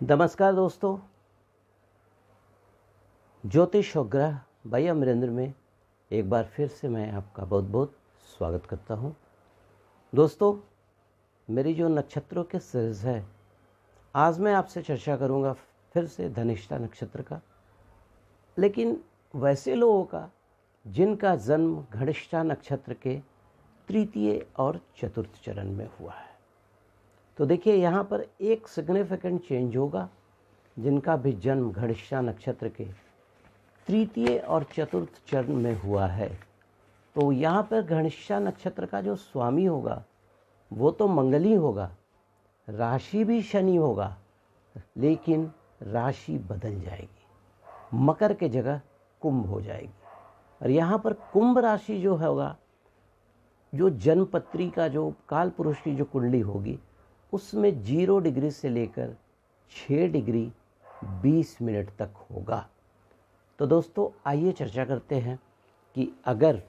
नमस्कार दोस्तों, ज्योतिष और ग्रह बाई अमरेंद्र में एक बार फिर से मैं आपका बहुत बहुत स्वागत करता हूं। दोस्तों, मेरी जो नक्षत्रों के सीरीज़ है, आज मैं आपसे चर्चा करूंगा फिर से धनिष्ठा नक्षत्र का, लेकिन वैसे लोगों का जिनका जन्म धनिष्ठा नक्षत्र के तृतीय और चतुर्थ चरण में हुआ है। तो देखिए, यहाँ पर एक सिग्निफिकेंट चेंज होगा। जिनका भी जन्म धनिष्ठा नक्षत्र के तृतीय और चतुर्थ चरण में हुआ है, तो यहाँ पर धनिष्ठा नक्षत्र का जो स्वामी होगा वो तो मंगल ही होगा, राशि भी शनि होगा, लेकिन राशि बदल जाएगी, मकर के जगह कुंभ हो जाएगी। और यहाँ पर कुंभ राशि जो होगा, जो जन्मपत्री का जो काल पुरुष की जो कुंडली होगी, उसमें 0 डिग्री से लेकर 6 डिग्री 20 मिनट तक होगा। तो दोस्तों, आइए चर्चा करते हैं कि अगर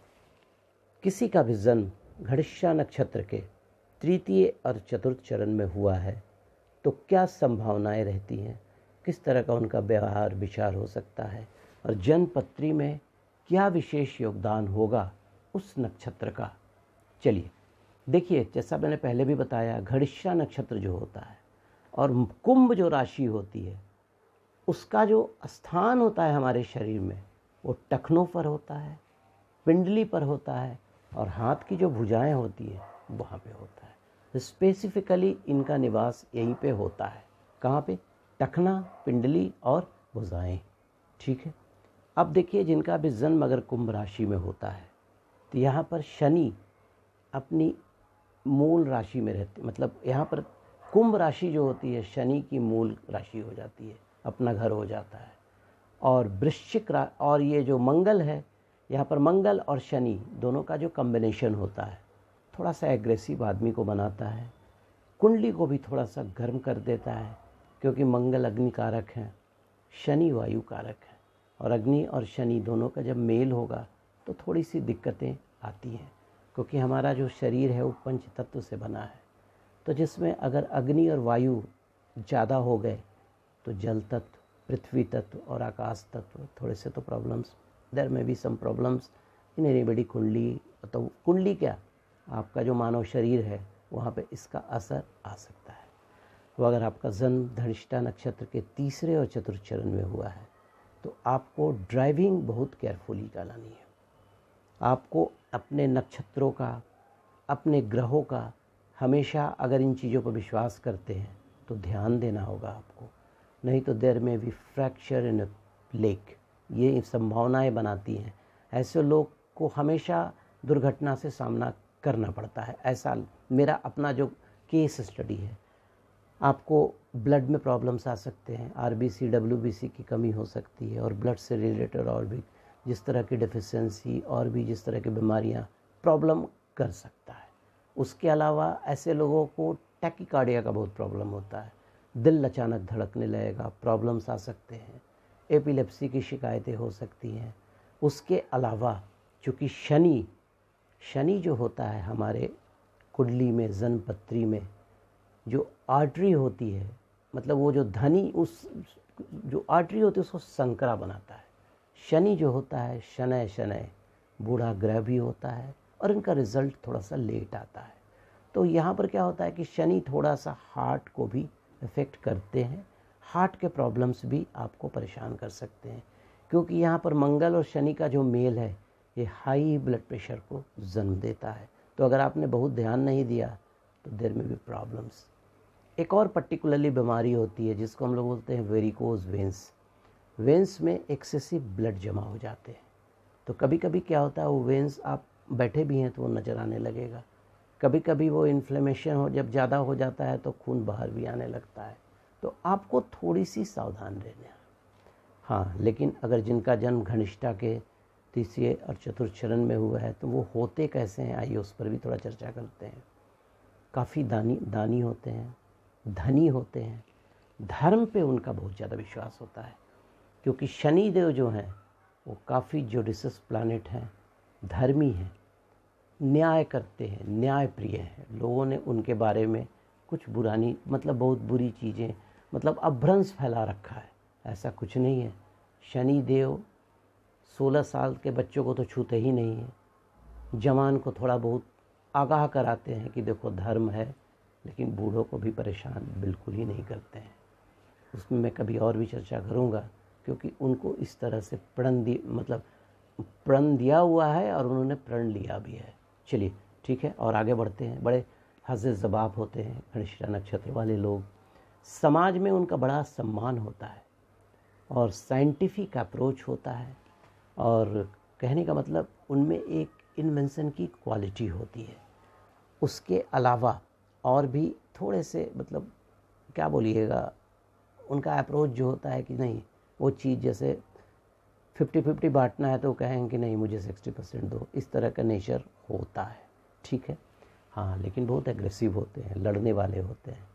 किसी का भी जन्म धनिष्ठा नक्षत्र के तृतीय और चतुर्थ चरण में हुआ है तो क्या संभावनाएं रहती हैं, किस तरह का उनका व्यवहार विचार हो सकता है, और जन्मपत्री में क्या विशेष योगदान होगा उस नक्षत्र का। चलिए देखिए, जैसा मैंने पहले भी बताया, धनिष्ठा नक्षत्र जो होता है और कुंभ जो राशि होती है, उसका जो स्थान होता है हमारे शरीर में, वो टखनों पर होता है, पिंडली पर होता है, और हाथ की जो भुजाएं होती है वहाँ पे होता है। स्पेसिफिकली इनका निवास यहीं पे होता है। कहाँ पे? टखना, पिंडली और भुजाएं। ठीक है। अब देखिए, जिनका भी जन्म अगर कुंभ राशि में होता है तो यहाँ पर शनि अपनी मूल राशि में रहते, मतलब यहाँ पर कुंभ राशि जो होती है शनि की मूल राशि हो जाती है, अपना घर हो जाता है। और वृश्चिक और ये जो मंगल है, यहाँ पर मंगल और शनि दोनों का जो कॉम्बिनेशन होता है, थोड़ा सा एग्रेसिव आदमी को बनाता है, कुंडली को भी थोड़ा सा गर्म कर देता है, क्योंकि मंगल अग्नि कारक हैं, शनि वायु कारक है, और अग्नि और शनि दोनों का जब मेल होगा तो थोड़ी सी दिक्कतें आती हैं, क्योंकि हमारा जो शरीर है वो पंच तत्व से बना है। तो जिसमें अगर अग्नि और वायु ज़्यादा हो गए तो जल तत्व, पृथ्वी तत्व और आकाश तत्व थोड़े से तो प्रॉब्लम्स, देयर में भी सम प्रॉब्लम्स इन एनीबॉडी कुंडली। तो कुंडली क्या, आपका जो मानव शरीर है वहाँ पे इसका असर आ सकता है। तो अगर आपका जन्म धनिष्ठा नक्षत्र के तीसरे और चतुर्थ चरण में हुआ है तो आपको ड्राइविंग बहुत केयरफुली चलानी है। आपको अपने नक्षत्रों का, अपने ग्रहों का हमेशा, अगर इन चीज़ों पर विश्वास करते हैं तो ध्यान देना होगा आपको, नहीं तो देयर में भी फ्रैक्चर इन लेक, ये संभावनाएं बनाती हैं। ऐसे लोग को हमेशा दुर्घटना से सामना करना पड़ता है। ऐसा मेरा अपना जो केस स्टडी है। आपको ब्लड में प्रॉब्लम्स आ सकते हैं, आरबीसी डब्ल्यूबीसी की कमी हो सकती है, और ब्लड से रिलेटेड और भी जिस तरह की डेफिशिएंसी और भी जिस तरह की बीमारियां प्रॉब्लम कर सकता है। उसके अलावा ऐसे लोगों को टैकीकार्डिया का बहुत प्रॉब्लम होता है, दिल अचानक धड़कने लगेगा, प्रॉब्लम्स आ सकते हैं, एपिलेप्सी की शिकायतें हो सकती हैं। उसके अलावा चूँकि शनि जो होता है हमारे कुंडली में, जन्मपत्री में जो आर्टरी होती है, मतलब वो जो उस जो आर्टरी होती है उसको संकरा बनाता है। शनि जो होता है शनय बूढ़ा ग्रह भी होता है, और इनका रिजल्ट थोड़ा सा लेट आता है। तो यहाँ पर क्या होता है कि शनि थोड़ा सा हार्ट को भी इफ़ेक्ट करते हैं, हार्ट के प्रॉब्लम्स भी आपको परेशान कर सकते हैं, क्योंकि यहाँ पर मंगल और शनि का जो मेल है ये हाई ब्लड प्रेशर को जन्म देता है। तो अगर आपने बहुत ध्यान नहीं दिया तो देयर में भी प्रॉब्लम्स। एक और पर्टिकुलरली बीमारी होती है जिसको हम लोग बोलते हैं वेरिकोज वेंस में एक्सेसिव ब्लड जमा हो जाते हैं। तो कभी कभी क्या होता है, वो वेंस आप बैठे भी हैं तो वो नज़र आने लगेगा। कभी कभी वो इन्फ्लेमेशन हो, जब ज़्यादा हो जाता है तो खून बाहर भी आने लगता है। तो आपको थोड़ी सी सावधान रहना है। हाँ, लेकिन अगर जिनका जन्म धनिष्ठा के तीसरे और चतुर्थ चरण में हुआ है तो वो होते कैसे हैं, आइए उस पर भी थोड़ा चर्चा करते हैं। काफ़ी दानी होते हैं, धनी होते हैं, धर्म पे उनका बहुत ज़्यादा विश्वास होता है, क्योंकि शनि देव जो हैं वो काफ़ी जुडिशियस प्लैनेट हैं, धर्मी हैं, न्याय करते हैं, न्याय प्रिय हैं। लोगों ने उनके बारे में कुछ बुरानी, मतलब बहुत बुरी चीज़ें मतलब अभ्रंश फैला रखा है। ऐसा कुछ नहीं है। शनि देव 16 साल के बच्चों को तो छूते ही नहीं है। जवान को थोड़ा बहुत आगाह कराते हैं कि देखो धर्म है, लेकिन बूढ़ों को भी परेशान बिल्कुल ही नहीं करते हैं। उसमें मैं कभी और भी चर्चा करूँगा, क्योंकि उनको इस तरह से प्रण दिया हुआ है और उन्होंने प्रण लिया भी है। चलिए ठीक है, और आगे बढ़ते हैं। बड़े हज़े ज़बाब होते हैं धनिष्ठा नक्षत्र वाले लोग, समाज में उनका बड़ा सम्मान होता है और साइंटिफिक अप्रोच होता है, और कहने का मतलब उनमें एक इन्वेंशन की क्वालिटी होती है। उसके अलावा और भी थोड़े से क्या बोलिएगा, उनका अप्रोच जो होता है कि नहीं, वो चीज़ जैसे 50-50 बांटना है तो कहेंगे कि नहीं मुझे 60% दो, इस तरह का नेचर होता है। ठीक है, हाँ, लेकिन बहुत एग्रेसिव होते हैं, लड़ने वाले होते हैं।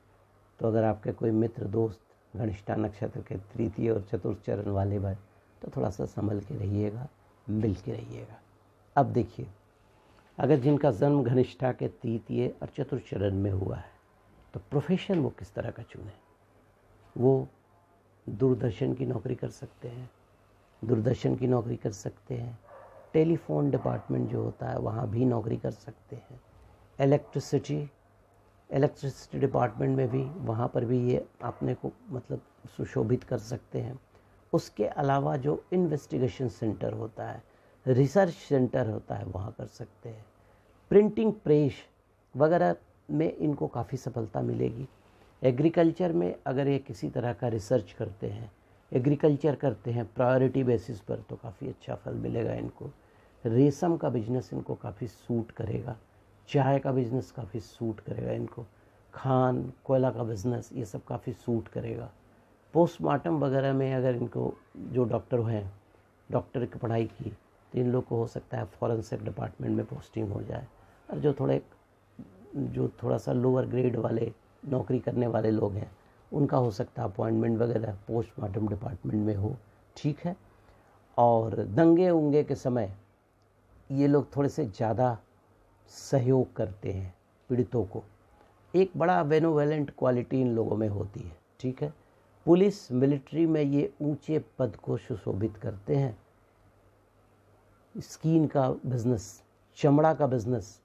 तो अगर आपके कोई मित्र दोस्त धनिष्ठा नक्षत्र के तृतीय और चतुर्थ चरण वाले भाई, तो थोड़ा सा संभल के रहिएगा, मिल के रहिएगा। अब देखिए, अगर जिनका जन्म धनिष्ठा के तृतीय और चतुर्थ चरण में हुआ है, तो प्रोफेशन वो किस तरह का चुने। वो दूरदर्शन की नौकरी कर सकते हैं, टेलीफोन डिपार्टमेंट जो होता है वहाँ भी नौकरी कर सकते हैं, इलेक्ट्रिसिटी डिपार्टमेंट में भी, वहाँ पर भी ये अपने को सुशोभित कर सकते हैं। उसके अलावा जो इन्वेस्टिगेशन सेंटर होता है, रिसर्च सेंटर होता है, वहाँ कर सकते हैं। प्रिंटिंग प्रेस वगैरह में इनको काफ़ी सफलता मिलेगी। एग्रीकल्चर में अगर ये किसी तरह का रिसर्च करते हैं, एग्रीकल्चर करते हैं प्रायोरिटी बेसिस पर, तो काफ़ी अच्छा फल मिलेगा इनको। रेशम का बिजनेस इनको काफ़ी सूट करेगा, चाय का बिजनेस काफ़ी सूट करेगा इनको, खान कोयला का बिजनेस ये सब काफ़ी सूट करेगा। पोस्टमार्टम वगैरह में अगर इनको, जो डॉक्टर हैं, डॉक्टर की पढ़ाई की, तो इन लोग को हो सकता है फॉरेंसिक डिपार्टमेंट में पोस्टिंग हो जाए। और जो थोड़ा सा लोअर ग्रेड वाले नौकरी करने वाले लोग हैं, उनका हो सकता है अपॉइंटमेंट वगैरह पोस्टमार्टम डिपार्टमेंट में हो। ठीक है, और दंगे उंगे के समय ये लोग थोड़े से ज़्यादा सहयोग करते हैं पीड़ितों को। एक बड़ा बेनोवेलेंट क्वालिटी इन लोगों में होती है। ठीक है, पुलिस मिलिट्री में ये ऊंचे पद को सुशोभित करते हैं। स्किन का बिज़नेस, चमड़ा का बिज़नेस,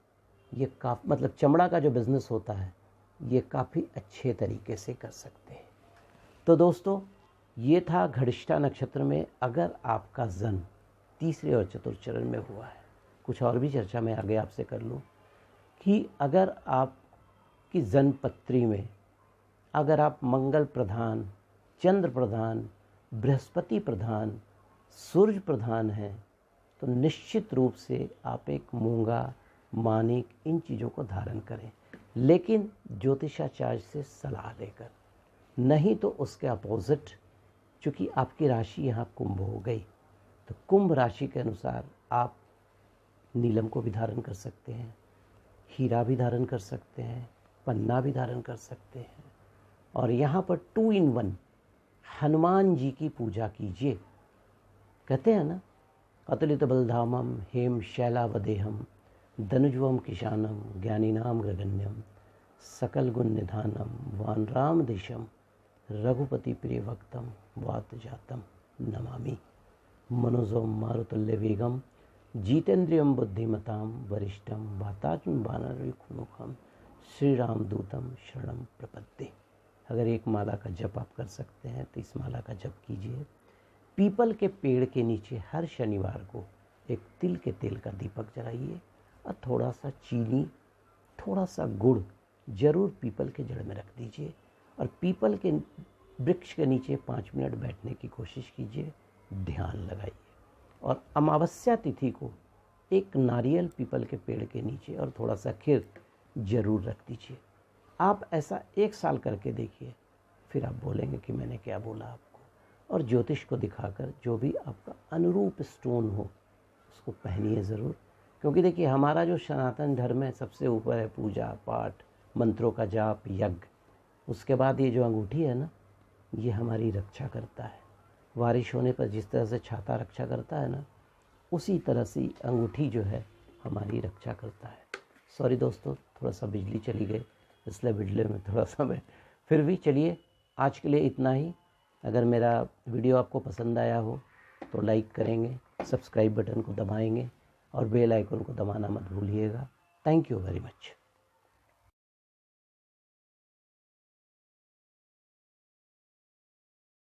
ये चमड़ा का जो बिज़नेस होता है, ये काफ़ी अच्छे तरीके से कर सकते हैं। तो दोस्तों, ये था धनिष्ठा नक्षत्र में अगर आपका जन्म तीसरे और चतुर्थ चरण में हुआ है। कुछ और भी चर्चा मैं आगे आपसे कर लूँ कि अगर आपकी जन्म पत्री में अगर आप मंगल प्रधान, चंद्र प्रधान, बृहस्पति प्रधान, सूर्य प्रधान हैं, तो निश्चित रूप से आप एक मूंगा, मानिक, इन चीज़ों को धारण करें, लेकिन ज्योतिषाचार्य से सलाह लेकर। नहीं तो उसके अपोजिट, चूँकि आपकी राशि यहाँ कुंभ हो गई, तो कुंभ राशि के अनुसार आप नीलम को भी धारण कर सकते हैं, हीरा भी धारण कर सकते हैं, पन्ना भी धारण कर सकते हैं। और यहाँ पर 2 in 1 हनुमान जी की पूजा कीजिए। कहते हैं ना, अतुलित बलधामम हेम शैलावदेहम धनुजवम किशानम ज्ञानीनाम ग्रगण्यम सकल गुण निधानम वानराम दिशम रघुपति प्रिय भक्तम वात जातम नमामि। मनोजम मारुतल्य वेगम जीतेन्द्रियम बुद्धिमताम वरिष्ठम वातात्म वानरयुखमुखम श्री राम दूतम शरणम प्रपद्ये। अगर एक माला का जप आप कर सकते हैं तो इस माला का जप कीजिए। पीपल के पेड़ के नीचे हर शनिवार को एक तिल के तेल का दीपक जलाइए और थोड़ा सा चीनी, थोड़ा सा गुड़ जरूर पीपल के जड़ में रख दीजिए और पीपल के वृक्ष के नीचे 5 मिनट बैठने की कोशिश कीजिए, ध्यान लगाइए। और अमावस्या तिथि को एक नारियल पीपल के पेड़ के नीचे और थोड़ा सा खीर जरूर रख दीजिए। आप ऐसा 1 साल करके देखिए, फिर आप बोलेंगे कि मैंने क्या बोला आपको। और ज्योतिष को दिखाकर जो भी आपका अनुरूप स्टोन हो उसको पहनिए ज़रूर, क्योंकि देखिए हमारा जो सनातन धर्म है सबसे ऊपर है पूजा पाठ, मंत्रों का जाप, यज्ञ। उसके बाद ये जो अंगूठी है ना, ये हमारी रक्षा करता है। बारिश होने पर जिस तरह से छाता रक्षा करता है ना, उसी तरह से अंगूठी जो है हमारी रक्षा करता है। सॉरी दोस्तों, थोड़ा सा बिजली चली गई, इसलिए बिजली में थोड़ा सा मैं, फिर भी चलिए आज के लिए इतना ही। अगर मेरा वीडियो आपको पसंद आया हो तो लाइक करेंगे, सब्सक्राइब बटन को दबाएंगे और बेल आइकन को दबाना मत भूलिएगा। Thank you very much.